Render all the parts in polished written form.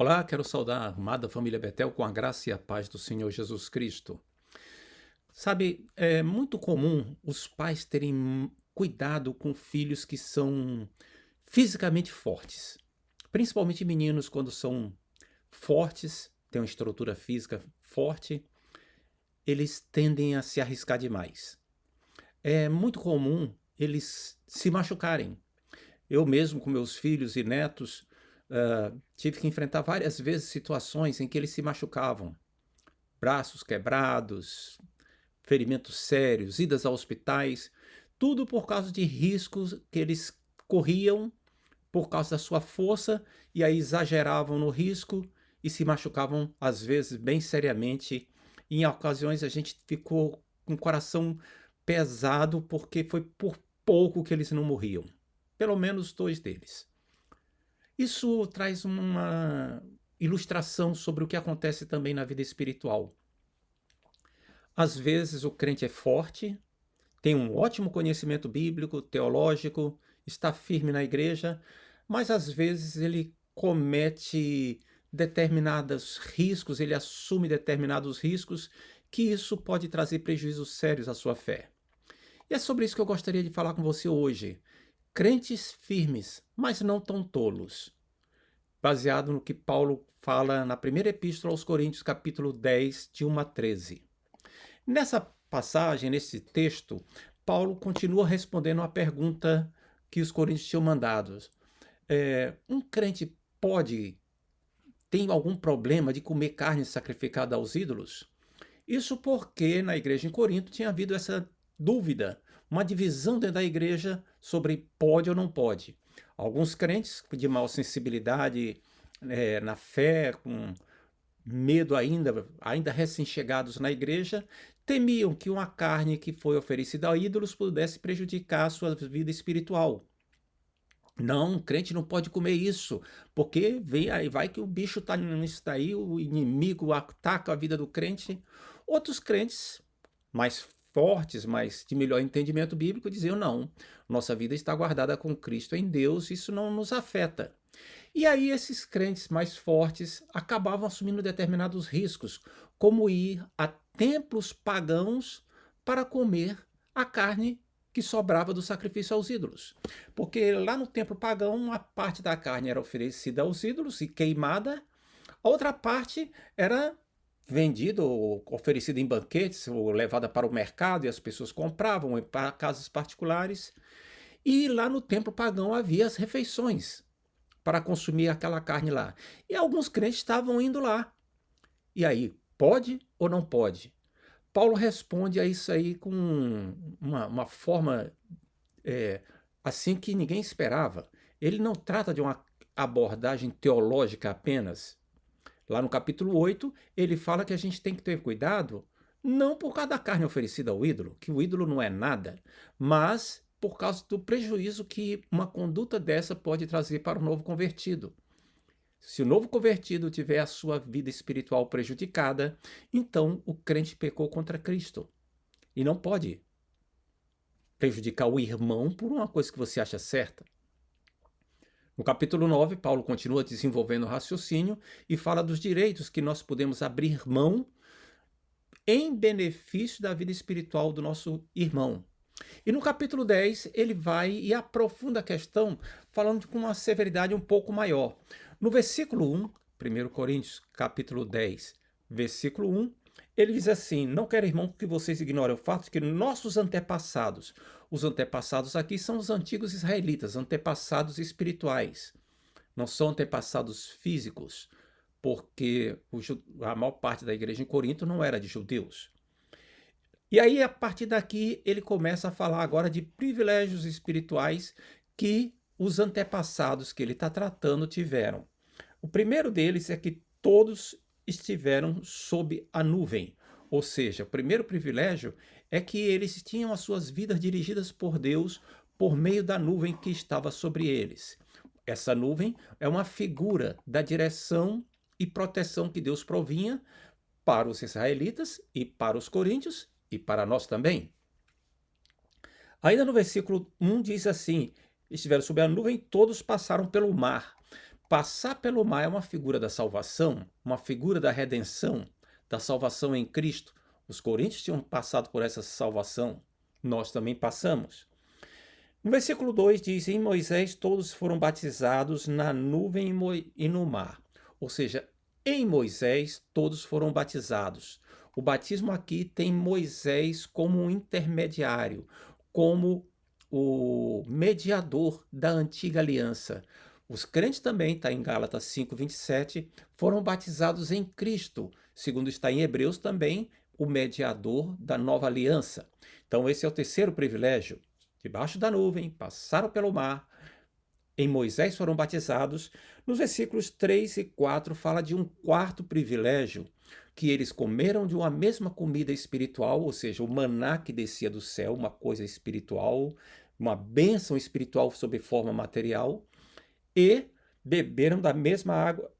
Olá, quero saudar a amada família Betel com a graça e a paz do Senhor Jesus Cristo. Sabe, é muito comum os pais terem cuidado com filhos que são fisicamente fortes. Principalmente meninos, quando são fortes, têm uma estrutura física forte, eles tendem a se arriscar demais. É muito comum eles se machucarem. Eu mesmo, com meus filhos e netos, tive que enfrentar várias vezes situações em que eles se machucavam. Braços quebrados, ferimentos sérios, idas a hospitais, tudo por causa de riscos que eles corriam por causa da sua força e aí exageravam no risco e se machucavam, às vezes, bem seriamente. Em ocasiões a gente ficou com o coração pesado porque foi por pouco que eles não morriam. Pelo menos 2 deles. Isso traz uma ilustração sobre o que acontece também na vida espiritual. Às vezes o crente é forte, tem um ótimo conhecimento bíblico, teológico, está firme na igreja, mas às vezes ele comete determinados riscos, ele assume determinados riscos, que isso pode trazer prejuízos sérios à sua fé. E é sobre isso que eu gostaria de falar com você hoje. Crentes firmes, mas não tão tolos. Baseado no que Paulo fala na primeira epístola aos Coríntios, capítulo 10, de 1 a 13. Nessa passagem, nesse texto, Paulo continua respondendo a pergunta que os coríntios tinham mandado. Um crente tem algum problema de comer carne sacrificada aos ídolos? Isso porque na igreja em Corinto tinha havido essa dúvida, uma divisão dentro da igreja sobre pode ou não pode. Alguns crentes de maior sensibilidade na fé, com medo ainda recém-chegados na igreja, temiam que uma carne que foi oferecida a ídolos pudesse prejudicar a sua vida espiritual. Não, o crente não pode comer isso, porque vem aí, vai que o bicho está nisso daí, o inimigo ataca a vida do crente. Outros crentes, mais fortes, mas de melhor entendimento bíblico, diziam não, nossa vida está guardada com Cristo em Deus, isso não nos afeta. E aí esses crentes mais fortes acabavam assumindo determinados riscos, como ir a templos pagãos para comer a carne que sobrava do sacrifício aos ídolos. Porque lá no templo pagão, uma parte da carne era oferecida aos ídolos e queimada, a outra parte era vendida ou oferecida em banquetes ou levada para o mercado e as pessoas compravam para casas particulares. E lá no templo pagão havia as refeições para consumir aquela carne lá. E alguns crentes estavam indo lá. E aí, pode ou não pode? Paulo responde a isso aí com uma forma é, assim que ninguém esperava. Ele não trata de uma abordagem teológica apenas. Lá no capítulo 8, ele fala que a gente tem que ter cuidado, não por causa da carne oferecida ao ídolo, que o ídolo não é nada, mas por causa do prejuízo que uma conduta dessa pode trazer para o novo convertido. Se o novo convertido tiver a sua vida espiritual prejudicada, então o crente pecou contra Cristo. E não pode prejudicar o irmão por uma coisa que você acha certa. No capítulo 9, Paulo continua desenvolvendo o raciocínio e fala dos direitos que nós podemos abrir mão em benefício da vida espiritual do nosso irmão. E no capítulo 10, ele vai e aprofunda a questão, falando com uma severidade um pouco maior. No versículo 1, 1 Coríntios, capítulo 10, versículo 1, ele diz assim: não quero, irmão, que vocês ignorem o fato de que nossos antepassados, os antepassados aqui são os antigos israelitas, antepassados espirituais, não são antepassados físicos, porque a maior parte da igreja em Corinto não era de judeus. E aí, a partir daqui, ele começa a falar agora de privilégios espirituais que os antepassados que ele está tratando tiveram. O primeiro deles é que todos estiveram sob a nuvem. Ou seja, o primeiro privilégio é que eles tinham as suas vidas dirigidas por Deus por meio da nuvem que estava sobre eles. Essa nuvem é uma figura da direção e proteção que Deus provinha para os israelitas e para os coríntios e para nós também. Ainda no versículo 1 diz assim: estiveram sob a nuvem, todos passaram pelo mar. Passar pelo mar é uma figura da salvação, uma figura da redenção, da salvação em Cristo. Os coríntios tinham passado por essa salvação, nós também passamos. No versículo 2 diz: Em Moisés todos foram batizados na nuvem e no mar. Ou seja, em Moisés todos foram batizados. O batismo aqui tem Moisés como um intermediário, como o mediador da antiga aliança. Os crentes também, está em Gálatas 5:27, foram batizados em Cristo, segundo está em Hebreus também, o mediador da nova aliança. Então esse é o terceiro privilégio. Debaixo da nuvem, passaram pelo mar, em Moisés foram batizados. Nos versículos 3 e 4 fala de um quarto privilégio, que eles comeram de uma mesma comida espiritual, ou seja, o maná que descia do céu, uma coisa espiritual, uma bênção espiritual sob forma material, e beberam da mesma água,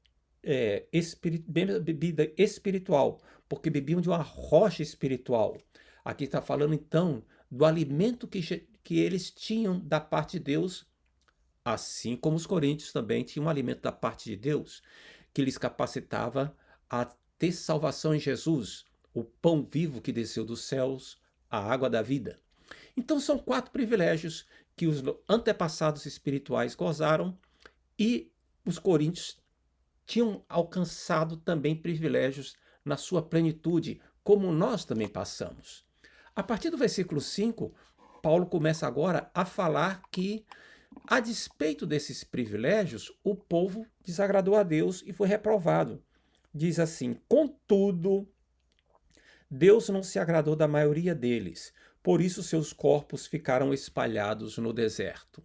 bebida espiritual, porque bebiam de uma rocha espiritual. Aqui está falando então do alimento que eles tinham da parte de Deus, assim como os coríntios também tinham um alimento da parte de Deus, que lhes capacitava a ter salvação em Jesus, o pão vivo que desceu dos céus, a água da vida. Então são 4 privilégios que os antepassados espirituais gozaram e os coríntios tinham alcançado também privilégios na sua plenitude, como nós também passamos. A partir do versículo 5, Paulo começa agora a falar que, a despeito desses privilégios, o povo desagradou a Deus e foi reprovado. Diz assim: contudo, Deus não se agradou da maioria deles, por isso seus corpos ficaram espalhados no deserto.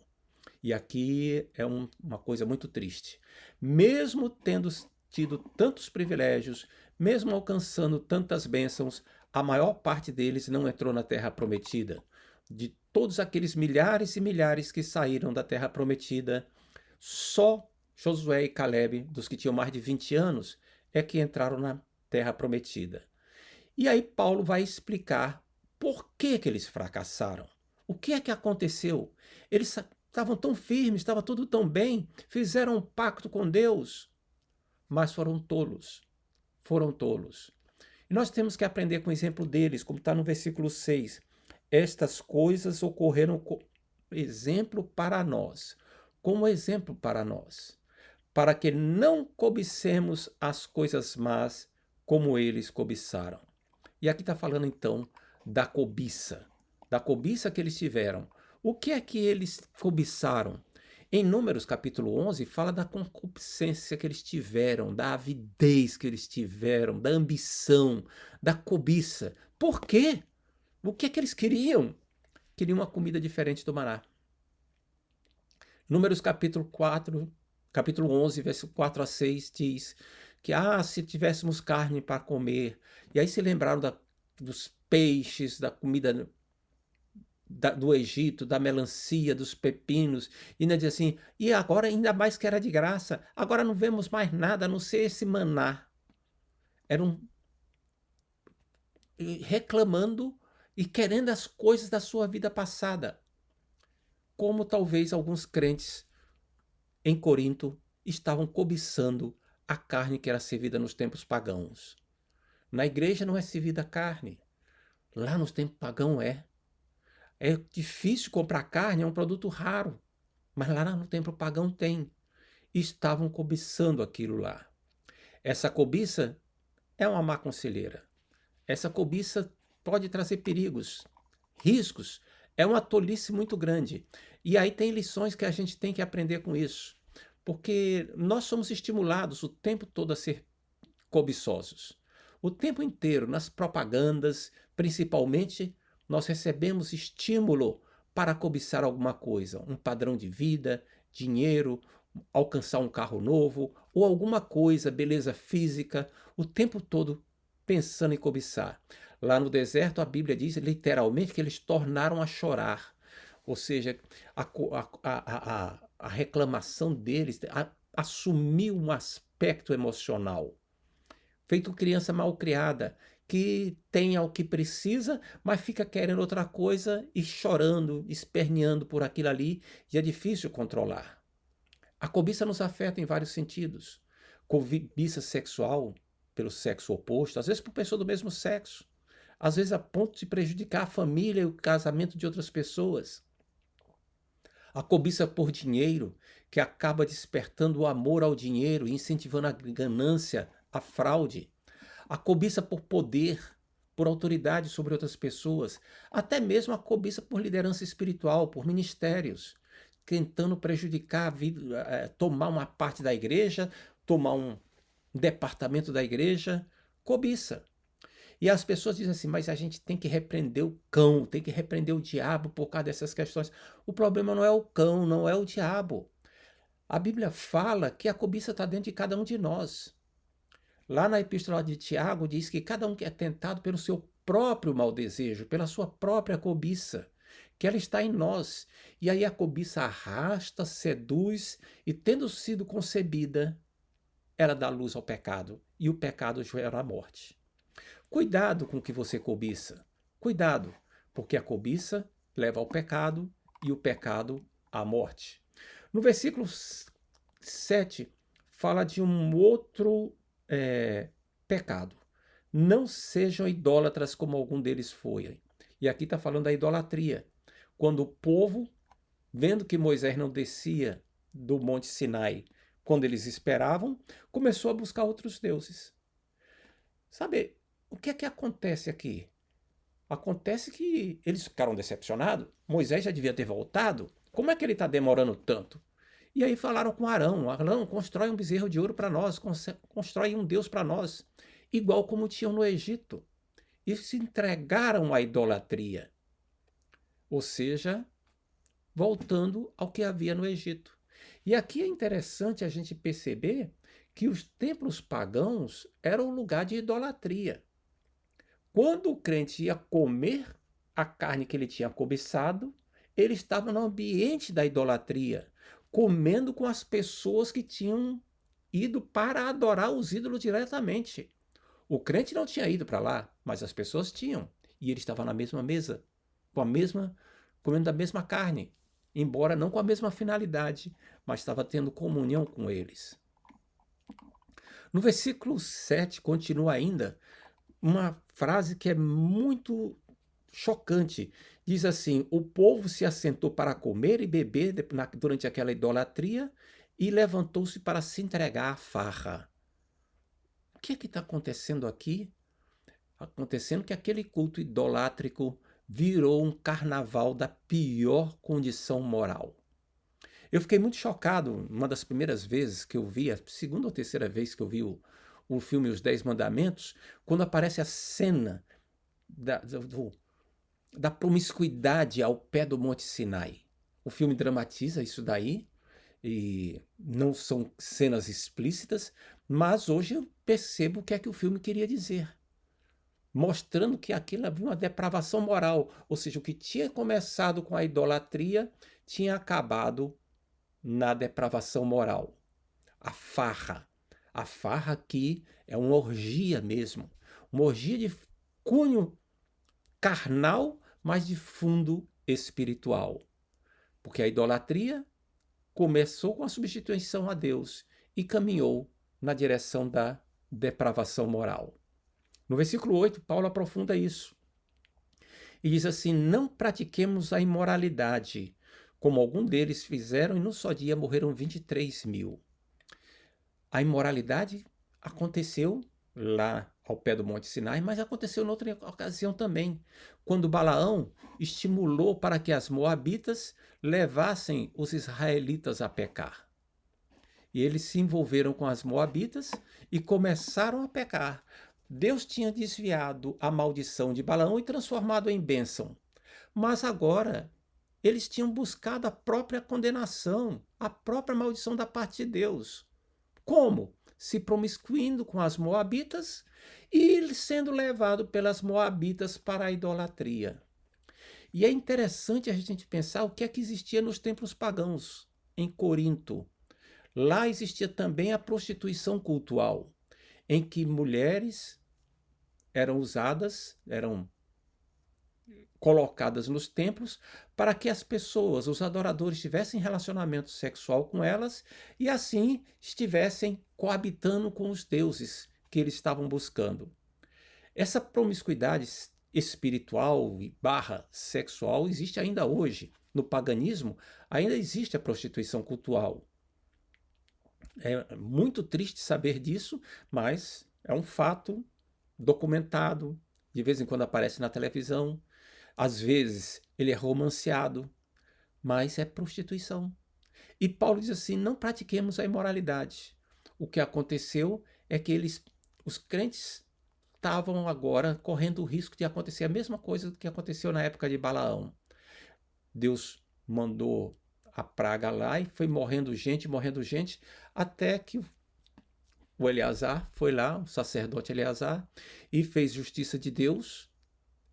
E aqui é uma coisa muito triste. Mesmo tendo tido tantos privilégios, mesmo alcançando tantas bênçãos, a maior parte deles não entrou na terra prometida. De todos aqueles milhares e milhares que saíram da terra prometida, só Josué e Calebe, dos que tinham mais de 20 anos, é que entraram na terra prometida. E aí Paulo vai explicar por que eles fracassaram. O que é que aconteceu? Eles estavam tão firmes, estava tudo tão bem, fizeram um pacto com Deus, mas foram tolos. Foram tolos. E nós temos que aprender com o exemplo deles, como está no versículo 6. Estas coisas ocorreram como exemplo para nós, para que não cobicemos as coisas más como eles cobiçaram. E aqui está falando então da cobiça que eles tiveram. O que é que eles cobiçaram? Em Números capítulo 11 fala da concupiscência que eles tiveram, da avidez que eles tiveram, da ambição, da cobiça. Por quê? O que é que eles queriam? Queriam uma comida diferente do maná. Números capítulo 11, verso 4 a 6 diz que se tivéssemos carne para comer. E aí se lembraram dos peixes, da comida do Egito, da melancia, dos pepinos, e ainda diz assim, e agora ainda mais que era de graça, agora não vemos mais nada a não ser esse maná. Eram reclamando e querendo as coisas da sua vida passada, como talvez alguns crentes em Corinto estavam cobiçando a carne que era servida nos tempos pagãos. Na igreja não é servida carne, lá nos tempos pagãos é. É difícil comprar carne, é um produto raro, mas lá no templo pagão tem. E estavam cobiçando aquilo lá. Essa cobiça é uma má conselheira. Essa cobiça pode trazer perigos, riscos. É uma tolice muito grande. E aí tem lições que a gente tem que aprender com isso. Porque nós somos estimulados o tempo todo a ser cobiçosos. O tempo inteiro, nas propagandas, principalmente, nós recebemos estímulo para cobiçar alguma coisa, um padrão de vida, dinheiro, alcançar um carro novo ou alguma coisa, beleza física, o tempo todo pensando em cobiçar. Lá no deserto, a Bíblia diz literalmente que eles tornaram a chorar, ou seja, a reclamação deles assumiu um aspecto emocional, feito criança mal criada, que tem o que precisa, mas fica querendo outra coisa e chorando, esperneando por aquilo ali, e é difícil controlar. A cobiça nos afeta em vários sentidos. Cobiça sexual pelo sexo oposto, às vezes por pessoa do mesmo sexo, às vezes a ponto de prejudicar a família e o casamento de outras pessoas. A cobiça por dinheiro, que acaba despertando o amor ao dinheiro e incentivando a ganância, a fraude. A cobiça por poder, por autoridade sobre outras pessoas, até mesmo a cobiça por liderança espiritual, por ministérios, tentando prejudicar a vida, tomar uma parte da igreja, tomar um departamento da igreja, cobiça. E as pessoas dizem assim, mas a gente tem que repreender o cão, tem que repreender o diabo por causa dessas questões. O problema não é o cão, não é o diabo. A Bíblia fala que a cobiça está dentro de cada um de nós. Lá na Epístola de Tiago diz que cada um que é tentado pelo seu próprio mau desejo, pela sua própria cobiça, que ela está em nós. E aí a cobiça arrasta, seduz e, tendo sido concebida, ela dá luz ao pecado. E o pecado gera a morte. Cuidado com o que você cobiça. Cuidado, porque a cobiça leva ao pecado e o pecado à morte. No versículo 7, fala de um outro pecado. Não sejam idólatras como algum deles foi. E aqui está falando da idolatria. Quando o povo, vendo que Moisés não descia do Monte Sinai quando eles esperavam, começou a buscar outros deuses. Sabe, o que é que acontece aqui? Acontece que eles ficaram decepcionados. Moisés já devia ter voltado. Como é que ele está demorando tanto? E aí falaram com Arão. Arão, constrói um bezerro de ouro para nós, constrói um Deus para nós. Igual como tinham no Egito. E se entregaram à idolatria. Ou seja, voltando ao que havia no Egito. E aqui é interessante a gente perceber que os templos pagãos eram um lugar de idolatria. Quando o crente ia comer a carne que ele tinha cobiçado, ele estava no ambiente da idolatria, comendo com as pessoas que tinham ido para adorar os ídolos diretamente. O crente não tinha ido para lá, mas as pessoas tinham. E ele estava na mesma mesa, comendo da mesma carne, embora não com a mesma finalidade, mas estava tendo comunhão com eles. No versículo 7 continua ainda uma frase que é muito chocante. Diz assim: o povo se assentou para comer e beber durante aquela idolatria e levantou-se para se entregar à farra. O que é que está acontecendo aqui? Acontecendo que aquele culto idolátrico virou um carnaval da pior condição moral. Eu fiquei muito chocado, uma das primeiras vezes que eu vi, a segunda ou terceira vez que eu vi o filme Os 10 Mandamentos, quando aparece a cena da promiscuidade ao pé do Monte Sinai. O filme dramatiza isso daí, e não são cenas explícitas, mas hoje eu percebo o que é que o filme queria dizer. Mostrando que aquilo havia uma depravação moral, ou seja, o que tinha começado com a idolatria tinha acabado na depravação moral. A farra. A farra aqui é uma orgia mesmo. Uma orgia de cunho carnal, mas de fundo espiritual. Porque a idolatria começou com a substituição a Deus e caminhou na direção da depravação moral. No versículo 8, Paulo aprofunda isso. E diz assim: não pratiquemos a imoralidade, como algum deles fizeram, e num só dia morreram 23.000. A imoralidade aconteceu lá ao pé do Monte Sinai, mas aconteceu em outra ocasião também, quando Balaão estimulou para que as moabitas levassem os israelitas a pecar. E eles se envolveram com as moabitas e começaram a pecar. Deus tinha desviado a maldição de Balaão e transformado em bênção. Mas agora eles tinham buscado a própria condenação, a própria maldição da parte de Deus. Como? Se promiscuindo com as moabitas e sendo levado pelas moabitas para a idolatria. E é interessante a gente pensar o que é que existia nos templos pagãos em Corinto. Lá existia também a prostituição cultual, em que mulheres eram usadas, eram colocadas nos templos para que as pessoas, os adoradores, tivessem relacionamento sexual com elas e assim estivessem coabitando com os deuses que eles estavam buscando. Essa promiscuidade espiritual e barra sexual existe ainda hoje. No paganismo, ainda existe a prostituição cultural. É muito triste saber disso, mas é um fato documentado, de vez em quando aparece na televisão. Às vezes ele é romanceado, mas é prostituição. E Paulo diz assim: não pratiquemos a imoralidade. O que aconteceu é que os crentes estavam agora correndo o risco de acontecer a mesma coisa que aconteceu na época de Balaão. Deus mandou a praga lá e foi morrendo gente, até que o Eleazar foi lá, o sacerdote Eleazar, e fez justiça de Deus,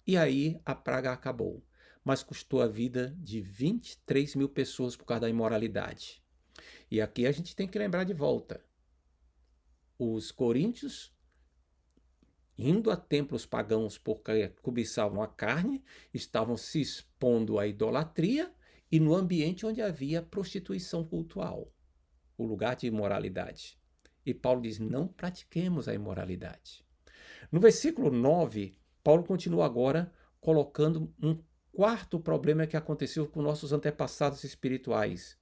e aí a praga acabou. Mas custou a vida de 23 mil pessoas por causa da imoralidade. E aqui a gente tem que lembrar de volta. Os coríntios, indo a templos pagãos porque cobiçavam a carne, estavam se expondo à idolatria e no ambiente onde havia prostituição cultural, o lugar de imoralidade. E Paulo diz: não pratiquemos a imoralidade. No versículo 9, Paulo continua agora colocando um quarto problema que aconteceu com nossos antepassados espirituais.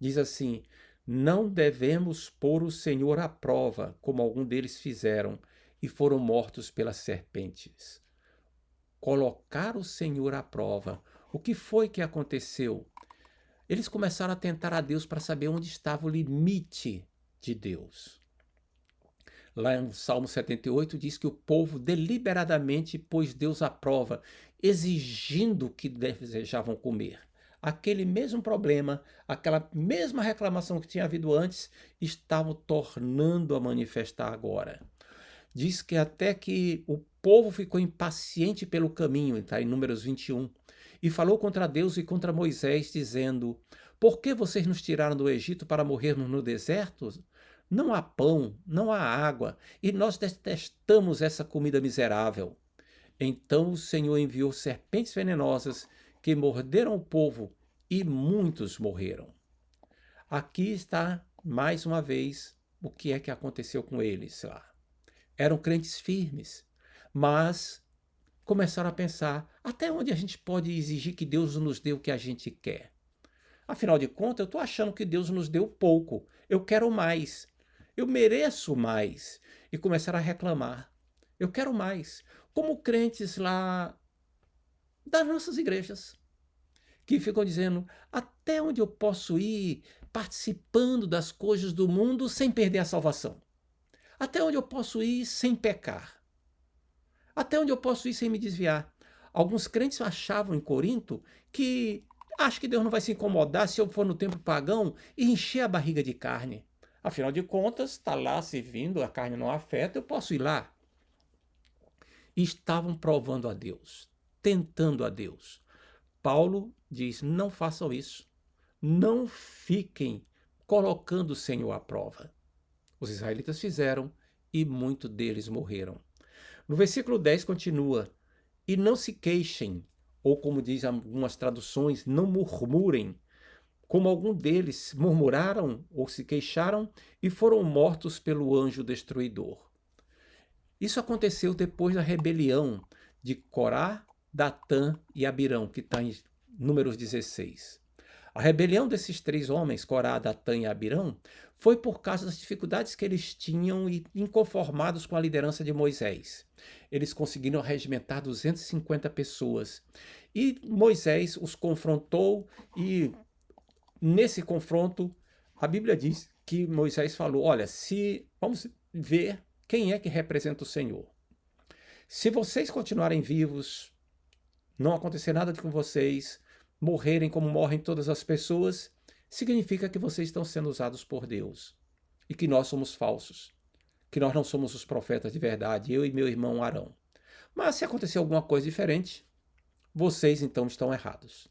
Diz assim: não devemos pôr o Senhor à prova, como algum deles fizeram, e foram mortos pelas serpentes. Colocar o Senhor à prova. O que foi que aconteceu? Eles começaram a tentar a Deus para saber onde estava o limite de Deus. Lá no Salmo 78 diz que o povo deliberadamente pôs Deus à prova, exigindo o que desejavam comer. Aquele mesmo problema, aquela mesma reclamação que tinha havido antes, estavam tornando a manifestar agora. Diz que até que o povo ficou impaciente pelo caminho, está em Números 21, e falou contra Deus e contra Moisés, dizendo: por que vocês nos tiraram do Egito para morrermos no deserto? Não há pão, não há água, e nós detestamos essa comida miserável. Então o Senhor enviou serpentes venenosas que morderam o povo e muitos morreram. Aqui está, mais uma vez, o que é que aconteceu com eles lá. Eram crentes firmes, mas começaram a pensar: até onde a gente pode exigir que Deus nos dê o que a gente quer? Afinal de contas, eu estou achando que Deus nos deu pouco. Eu quero mais. Eu mereço mais. E começaram a reclamar. Eu quero mais. Como crentes lá das nossas igrejas, que ficam dizendo: até onde eu posso ir participando das coisas do mundo sem perder a salvação? Até onde eu posso ir sem pecar? Até onde eu posso ir sem me desviar? Alguns crentes achavam em Corinto que acho que Deus não vai se incomodar se eu for no templo pagão e encher a barriga de carne. Afinal de contas, está lá servindo, a carne não afeta, eu posso ir lá. E estavam provando a Deus, tentando a Deus. Paulo diz: não façam isso. Não fiquem colocando o Senhor à prova. Os israelitas fizeram e muitos deles morreram. No versículo 10 continua: e não se queixem, ou como diz algumas traduções, não murmurem, como algum deles murmuraram ou se queixaram e foram mortos pelo anjo destruidor. Isso aconteceu depois da rebelião de Corá, Datã e Abirão, que está em Números 16. A rebelião desses três homens, Corá, Datã e Abirão, foi por causa das dificuldades que eles tinham e inconformados com a liderança de Moisés. Eles conseguiram regimentar 250 pessoas. E Moisés os confrontou e, nesse confronto, a Bíblia diz que Moisés falou: olha, vamos ver quem é que representa o Senhor. Se vocês continuarem vivos, não acontecer nada com vocês, morrerem como morrem todas as pessoas, significa que vocês estão sendo usados por Deus e que nós somos falsos, que nós não somos os profetas de verdade, eu e meu irmão Arão. Mas se acontecer alguma coisa diferente, vocês então estão errados.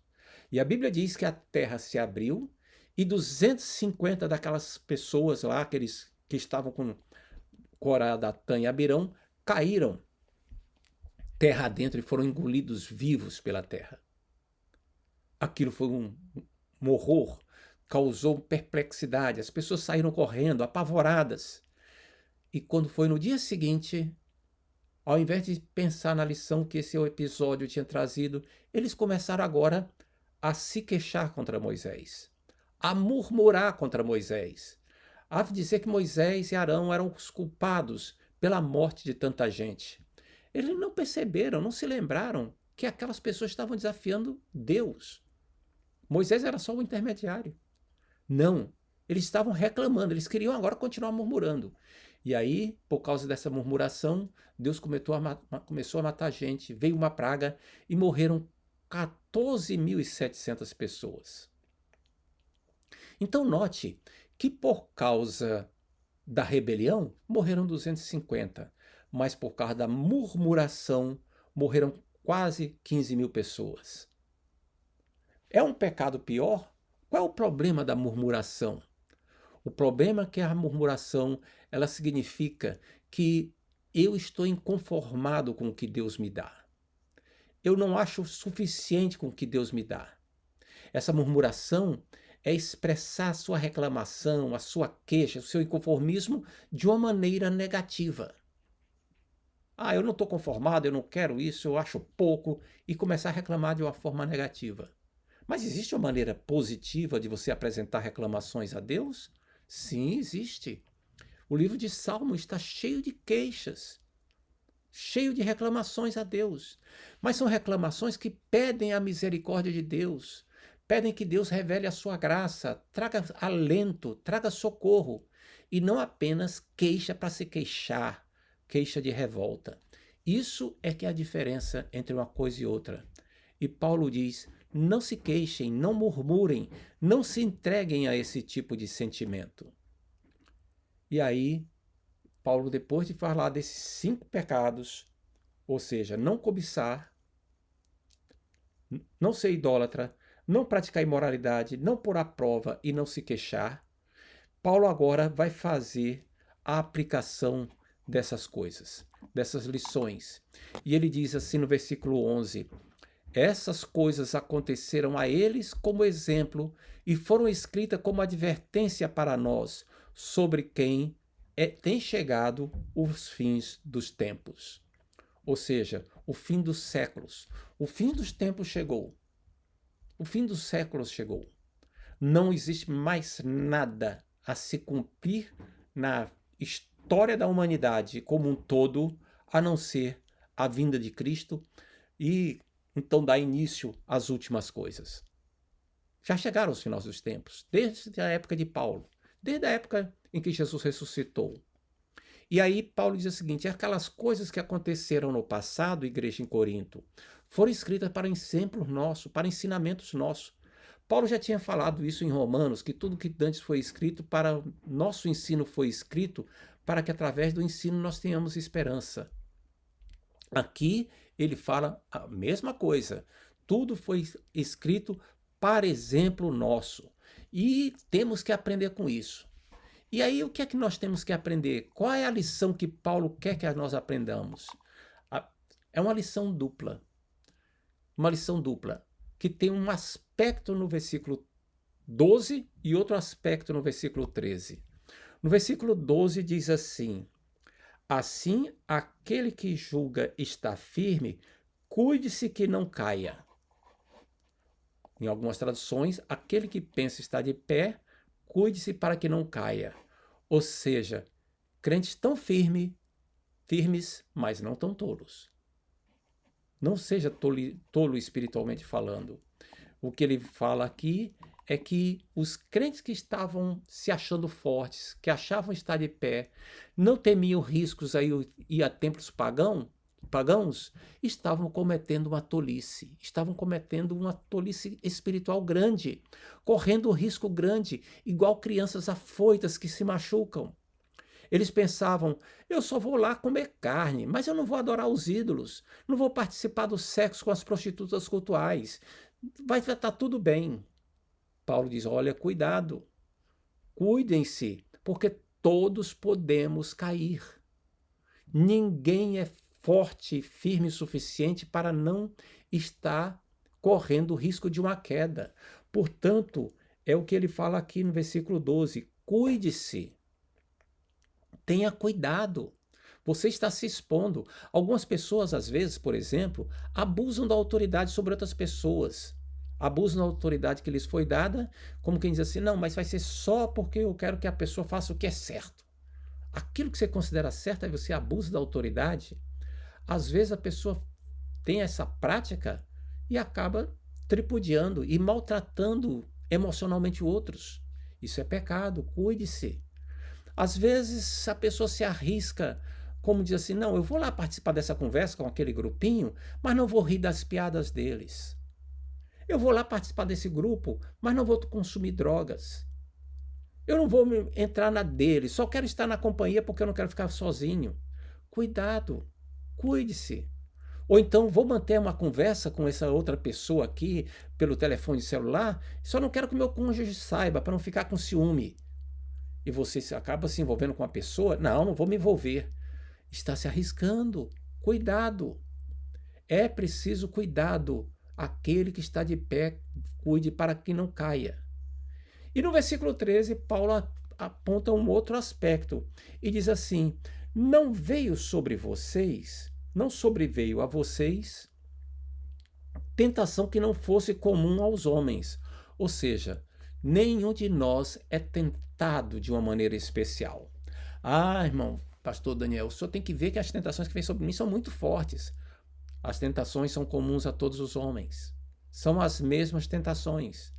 E a Bíblia diz que a terra se abriu e 250 daquelas pessoas lá, aqueles que estavam com Corá, Datã e Abirão, caíram. terra adentro e foram engolidos vivos pela terra. Aquilo foi um horror, causou perplexidade, as pessoas saíram correndo, apavoradas. E quando foi no dia seguinte, ao invés de pensar na lição que esse episódio tinha trazido, eles começaram agora a se queixar contra Moisés, a murmurar contra Moisés, a dizer que Moisés e Arão eram os culpados pela morte de tanta gente. Eles não perceberam, não se lembraram que aquelas pessoas estavam desafiando Deus. Moisés era só o intermediário. Não, eles estavam reclamando, eles queriam agora continuar murmurando. E aí, por causa dessa murmuração, Deus começou a matar gente, veio uma praga e morreram 14.700 pessoas. Então note que por causa da rebelião morreram 250, mas por causa da murmuração morreram quase 15.000 pessoas. É um pecado pior? Qual é o problema da murmuração? O problema é que a murmuração, ela significa que eu estou inconformado com o que Deus me dá. Eu não acho suficiente com o que Deus me dá. Essa murmuração é expressar a sua reclamação, a sua queixa, o seu inconformismo de uma maneira negativa. Eu não estou conformado, eu não quero isso, eu acho pouco, e começar a reclamar de uma forma negativa. Mas existe uma maneira positiva de você apresentar reclamações a Deus? Sim, existe. O livro de Salmos está cheio de queixas, cheio de reclamações a Deus. Mas são reclamações que pedem a misericórdia de Deus, pedem que Deus revele a sua graça, traga alento, traga socorro, e não apenas queixa para se queixar, queixa de revolta. Isso é que é a diferença entre uma coisa e outra. E Paulo diz: não se queixem, não murmurem, não se entreguem a esse tipo de sentimento. E aí, Paulo, depois de falar desses 5 pecados, ou seja, não cobiçar, não ser idólatra, não praticar imoralidade, não pôr à prova e não se queixar, Paulo agora vai fazer a aplicação dessas coisas, dessas lições. E ele diz assim no versículo 11: essas coisas aconteceram a eles como exemplo e foram escritas como advertência para nós, sobre quem tem chegado os fins dos tempos. Ou seja, o fim dos séculos. O fim dos tempos chegou. O fim dos séculos chegou. Não existe mais nada a se cumprir na história da humanidade como um todo, a não ser a vinda de Cristo e então dá início às últimas coisas. Já chegaram os finais dos tempos, desde a época de Paulo, desde a época em que Jesus ressuscitou. E aí Paulo diz o seguinte: aquelas coisas que aconteceram no passado, igreja em Corinto, foram escritas para exemplos nossos, para ensinamentos nossos. Paulo já tinha falado isso em Romanos, que tudo que antes foi escrito para nosso ensino foi escrito para que através do ensino nós tenhamos esperança. Aqui ele fala a mesma coisa. Tudo foi escrito para exemplo nosso. E temos que aprender com isso. E aí o que é que nós temos que aprender? Qual é a lição que Paulo quer que nós aprendamos? É uma lição dupla. Uma lição dupla, que tem um aspecto no versículo 12 e outro aspecto no versículo 13. No versículo 12 diz assim: assim, aquele que julga estar firme, cuide-se que não caia. Em algumas traduções, aquele que pensa estar de pé, cuide-se para que não caia. Ou seja, crentes tão firmes, mas não tão tolos. Não seja tolo espiritualmente falando. O que ele fala aqui é que os crentes que estavam se achando fortes, que achavam estar de pé, não temiam riscos a ir a templos pagãos, estavam cometendo uma tolice, espiritual grande, correndo um risco grande, igual crianças afoitas que se machucam. Eles pensavam: eu só vou lá comer carne, mas eu não vou adorar os ídolos, não vou participar do sexo com as prostitutas cultuais, vai estar tudo bem. Paulo diz: olha, cuidado, cuidem-se, porque todos podemos cair. Ninguém é forte, firme o suficiente para não estar correndo o risco de uma queda. Portanto, é o que ele fala aqui no versículo 12: cuide-se, tenha cuidado. Você está se expondo. Algumas pessoas, às vezes, por exemplo, abusam da autoridade sobre outras pessoas. Abusam da autoridade que lhes foi dada, como quem diz assim: não, mas vai ser só porque eu quero que a pessoa faça o que é certo. Aquilo que você considera certo, aí você abusa da autoridade. Às vezes a pessoa tem essa prática e acaba tripudiando e maltratando emocionalmente outros. Isso é pecado, cuide-se. Às vezes a pessoa se arrisca, como diz assim: não, eu vou lá participar dessa conversa com aquele grupinho, mas não vou rir das piadas deles. Eu vou lá participar desse grupo, mas não vou consumir drogas. Eu não vou entrar na dele, só quero estar na companhia porque eu não quero ficar sozinho. Cuidado, cuide-se. Ou então vou manter uma conversa com essa outra pessoa aqui pelo telefone celular, só não quero que o meu cônjuge saiba para não ficar com ciúme. E você acaba se envolvendo com uma pessoa, não vou me envolver. Está se arriscando. Cuidado. É preciso cuidado. Aquele que está de pé, cuide para que não caia. E no versículo 13, Paulo aponta um outro aspecto e diz assim: não sobreveio a vocês tentação que não fosse comum aos homens. Ou seja, nenhum de nós é tentado de uma maneira especial. Ah, irmão, pastor Daniel, o senhor tem que ver que as tentações que vêm sobre mim são muito fortes. As tentações são comuns a todos os homens. São as mesmas tentações.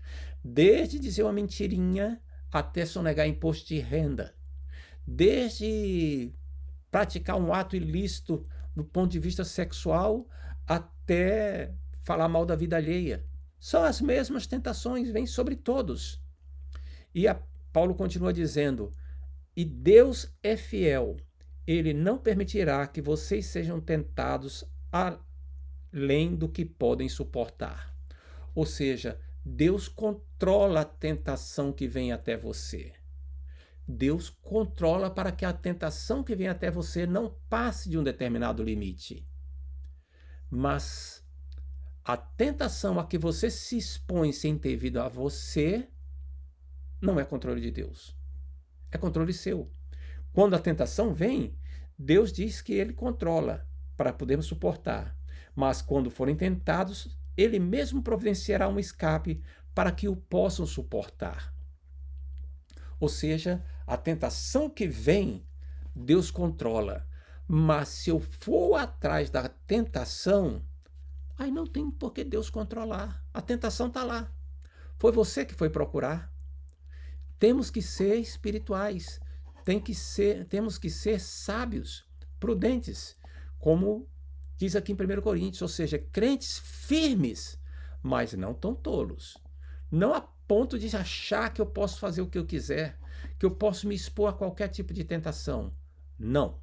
Desde dizer uma mentirinha até sonegar imposto de renda. Desde praticar um ato ilícito do ponto de vista sexual até falar mal da vida alheia. São as mesmas tentações, vêm sobre todos. E Paulo continua dizendo: e Deus é fiel, ele não permitirá que vocês sejam tentados além do que podem suportar. Ou seja, Deus controla a tentação que vem até você. Deus controla para que a tentação que vem até você não passe de um determinado limite. Mas a tentação a que você se expõe sem ter vida a você não é controle de Deus. É controle seu. Quando a tentação vem, Deus diz que ele controla para podermos suportar. Mas quando forem tentados, ele mesmo providenciará um escape para que o possam suportar. Ou seja, a tentação que vem, Deus controla. Mas se eu for atrás da tentação, aí não tem por que Deus controlar. A tentação está lá. Foi você que foi procurar. Temos que ser espirituais. Temos que ser sábios, prudentes, como diz aqui em 1 Coríntios, ou seja, crentes firmes, mas não tão tolos. Não a ponto de achar que eu posso fazer o que eu quiser, que eu posso me expor a qualquer tipo de tentação. Não.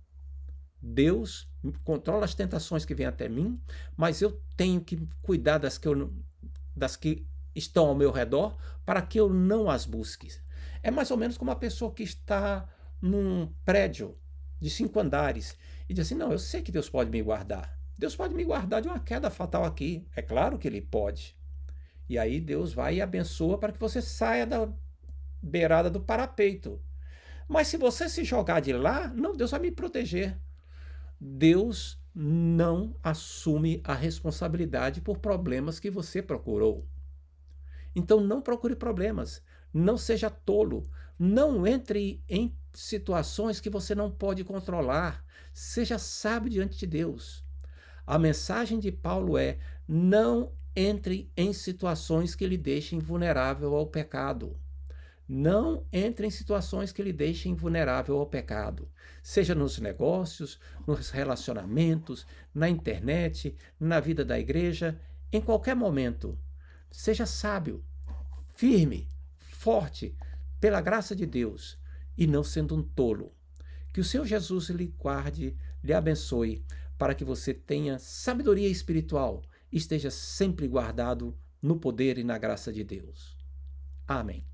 Deus controla as tentações que vêm até mim, mas eu tenho que cuidar das que estão ao meu redor para que eu não as busque. É mais ou menos como uma pessoa que está num prédio de 5 andares e diz assim: não, eu sei que Deus pode me guardar. Deus pode me guardar de uma queda fatal aqui. É claro que Ele pode. E aí Deus vai e abençoa para que você saia da beirada do parapeito. Mas se você se jogar de lá, não, Deus vai me proteger. Deus não assume a responsabilidade por problemas que você procurou. Então não procure problemas, não seja tolo, não entre em situações que você não pode controlar, seja sábio diante de Deus. A mensagem de Paulo é: não entre em situações que lhe deixem vulnerável ao pecado. Não entre em situações que lhe deixem vulnerável ao pecado, seja nos negócios, nos relacionamentos, na internet, na vida da igreja, em qualquer momento. Seja sábio, firme, forte, pela graça de Deus, e não sendo um tolo. Que o Senhor Jesus lhe guarde, lhe abençoe, para que você tenha sabedoria espiritual e esteja sempre guardado no poder e na graça de Deus. Amém.